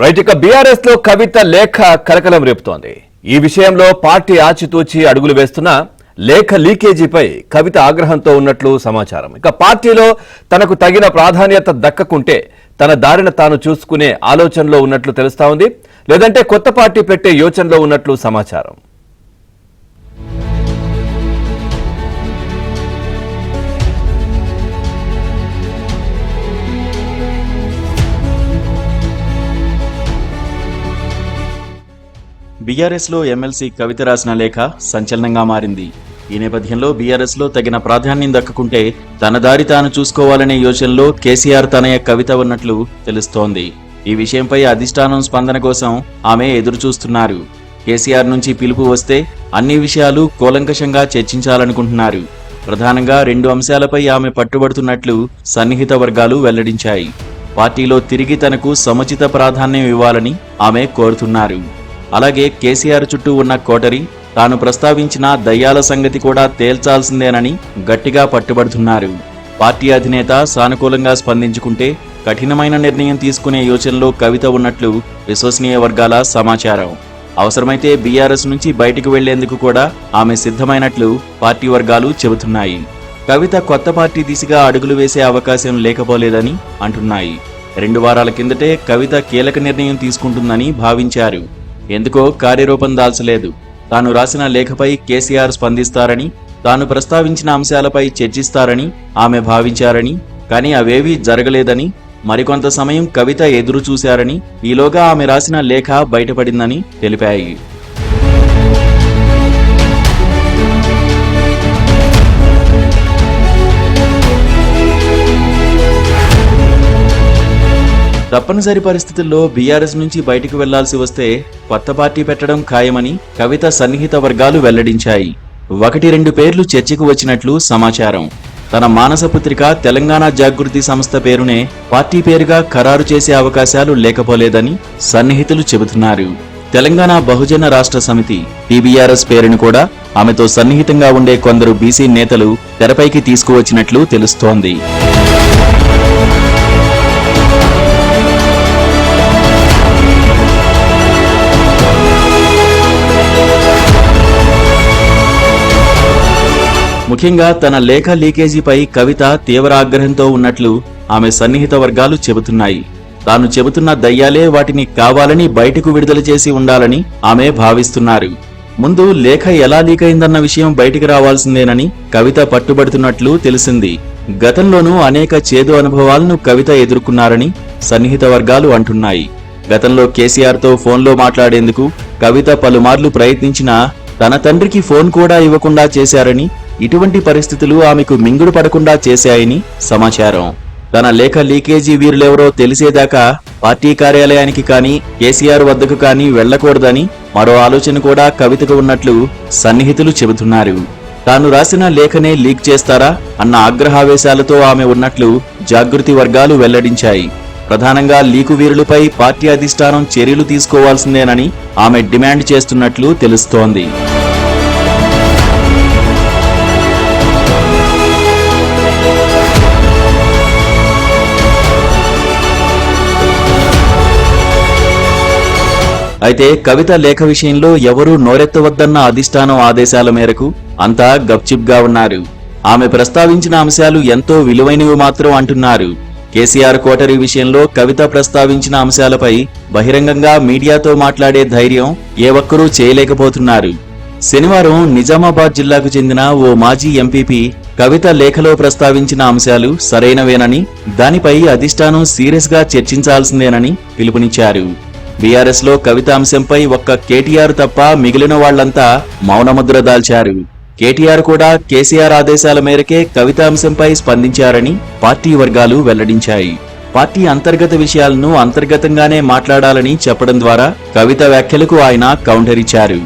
Right ఇక BRS లో కవిత లేఖ కలకలం రేపుతోంది. ఈ విషయంలో పార్టీ ఆచితూచి అడుగులు వేస్తున్న లేఖ లీకేజీపై కవిత ఆగ్రహంతో ఉన్నట్లు సమాచారం. ఇక పార్టీలో తనకు తగిన ప్రాధాన్యత దక్కకుంటే తన దారిన తాను చూసుకునే ఆలోచనలో ఉన్నట్లు తెలుస్తా ఉంది. లేదంటే కొత్త పార్టీ పెట్టే యోచనలో ఉన్నట్లు సమాచారం. బీఆర్ఎస్లో ఎమ్మెల్సీ కవిత రాసిన లేఖ సంచలనంగా మారింది. ఈ నేపథ్యంలో బీఆర్ఎస్లో తగిన ప్రాధాన్యం దక్కకుంటే తన దారి తాను చూసుకోవాలనే యోచనలో కేసీఆర్ తనయ కవిత ఉన్నట్లు తెలుస్తోంది. ఈ విషయంపై అధిష్టానం స్పందన కోసం ఆమె ఎదురుచూస్తున్నారు. కేసీఆర్ నుంచి పిలుపు వస్తే అన్ని విషయాలు కూలంకషంగా చర్చించాలనుకుంటున్నారు. ప్రధానంగా 2 అంశాలపై ఆమె పట్టుబడుతున్నట్లు సన్నిహిత వర్గాలు వెల్లడించాయి. పార్టీలో తిరిగి తనకు సముచిత ప్రాధాన్యం ఇవ్వాలని ఆమె కోరుతున్నారు. అలాగే కేసీఆర్ చుట్టూ ఉన్న కోటరీ, తాను ప్రస్తావించిన దయ్యాల సంగతి కూడా తేల్చాల్సిందేనని గట్టిగా పట్టుబడుతున్నారు. పార్టీ అధినేత సానుకూలంగా స్పందించుకుంటే కఠినమైన నిర్ణయం తీసుకునే యోచనలో కవిత ఉన్నట్లు విశ్వసనీయ వర్గాల సమాచారం. అవసరమైతే బీఆర్ఎస్ నుంచి బయటకు వెళ్లేందుకు కూడా ఆమె సిద్ధమైనట్లు పార్టీ వర్గాలు చెబుతున్నాయి. కవిత కొత్త పార్టీ దిశగా అడుగులు వేసే అవకాశం లేకపోలేదని అంటున్నాయి. 2 వారాల కిందటే కవిత కీలక నిర్ణయం తీసుకుంటుందని భావించారు. ఎందుకో కార్యరూపం దాల్చలేదు. తాను రాసిన లేఖపై కేసీఆర్ స్పందిస్తారని, తాను ప్రస్తావించిన అంశాలపై చర్చిస్తారని ఆమె భావించారని, కానీ అవేవీ జరగలేదని, మరికొంత సమయం కవిత ఎదురు చూశారని, ఈలోగా ఆమె రాసిన లేఖ బయటపడిందని తెలిపాయి. తప్పనిసరి పరిస్థితుల్లో బీఆర్ఎస్ నుంచి బయటకు వెళ్లాల్సి వస్తే కొత్త పార్టీ పెట్టడం ఖాయమని కవిత సన్నిహిత వర్గాలు వెల్లడించాయి. 1-2 పేర్లు చర్చకు వచ్చినట్లు సమాచారం. తన మానసపుత్రిక తెలంగాణ జాగృతి సంస్థ పేరునే పార్టీ పేరుగా ఖరారు చేసే అవకాశాలు లేకపోలేదని సన్నిహితులు చెబుతున్నారు. తెలంగాణ బహుజన రాష్ట్ర సమితి టీబీఆర్ఎస్ పేరును కూడా ఆమెతో సన్నిహితంగా ఉండే కొందరు బీసీ నేతలు తెరపైకి తీసుకువచ్చినట్లు తెలుస్తోంది. ముఖ్యంగా తన లేఖ లీకేజీపై కవిత తీవ్ర ఆగ్రహంతో ఉన్నట్లు ఆమె సన్నిహిత వర్గాలు చెబుతున్నాయి. తాను చెబుతున్న దయ్యాలే వాటిని కావాలని బయటకు విడుదల చేసి ఉండాలని ఆమె భావిస్తున్నారు. ముందు లేఖ ఎలా లీక్ అయిందన్న విషయం బయటికి రావాల్సిందేనని కవిత పట్టుబడుతున్నట్లు తెలిసింది. గతంలోనూ అనేక చేదు అనుభవాలను కవిత ఎదుర్కొన్నారని సన్నిహిత వర్గాలు అంటున్నాయి. గతంలో కేసీఆర్తో ఫోన్లో మాట్లాడేందుకు కవిత పలుమార్లు ప్రయత్నించినా తన తండ్రికి ఫోన్ కూడా ఇవ్వకుండా చేశారని, ఇటువంటి పరిస్థితులు ఆమెకు మింగుడు పడకుండా చేశాయని సమాచారం. తన లేఖ లీకేజీ వీరులెవరో తెలిసేదాకా పార్టీ కార్యాలయానికి కానీ కేసీఆర్ వద్దకు కానీ వెళ్లకూడదని మరో ఆలోచన కూడా కవితకు ఉన్నట్లు సన్నిహితులు చెబుతున్నారు. తాను రాసిన లేఖనే లీక్ చేస్తారా అన్న ఆగ్రహావేశాలతో ఆమె ఉన్నట్లు జాగృతి వర్గాలు వెల్లడించాయి. ప్రధానంగా లీకు వీరులపై పార్టీ అధిష్టానం చర్యలు తీసుకోవాల్సిందేనని ఆమె డిమాండ్ చేస్తున్నట్లు తెలుస్తోంది. అయితే కవిత లేఖ విషయంలో ఎవరూ నోరెత్తవద్దన్న అధిష్టానం ఆదేశాల మేరకు అంతా గప్చిప్గా ఉన్నారు. ఆమె ప్రస్తావించిన అంశాలు ఎంతో విలువైనవి మాత్రం అంటున్నారు. కేసీఆర్ కోటరీ విషయంలో కవిత ప్రస్తావించిన అంశాలపై బహిరంగంగా మీడియాతో మాట్లాడే ధైర్యం ఏ ఒక్కరూ చేయలేకపోతున్నారు. శనివారం నిజామాబాద్ జిల్లాకు చెందిన ఓ మాజీ ఎంపీపీ కవిత లేఖలో ప్రస్తావించిన అంశాలు సరైనవేనని, దానిపై అధిష్టానం సీరియస్గా చర్చించాల్సిందేనని పిలుపునిచ్చారు. బీఆర్ఎస్ లో కవిత అంశంపై ఒక్క కేటీఆర్ తప్ప మిగిలిన వాళ్లంతా మౌనముద్ర దాల్చారు. కేటీఆర్ కూడా కేసీఆర్ ఆదేశాల మేరకే కవిత అంశంపై స్పందించారని పార్టీ వర్గాలు వెల్లడించాయి. పార్టీ అంతర్గత విషయాలను అంతర్గతంగానే మాట్లాడాలని చెప్పడం ద్వారా కవిత వ్యాఖ్యలకు ఆయన కౌంటర్ ఇచ్చారు.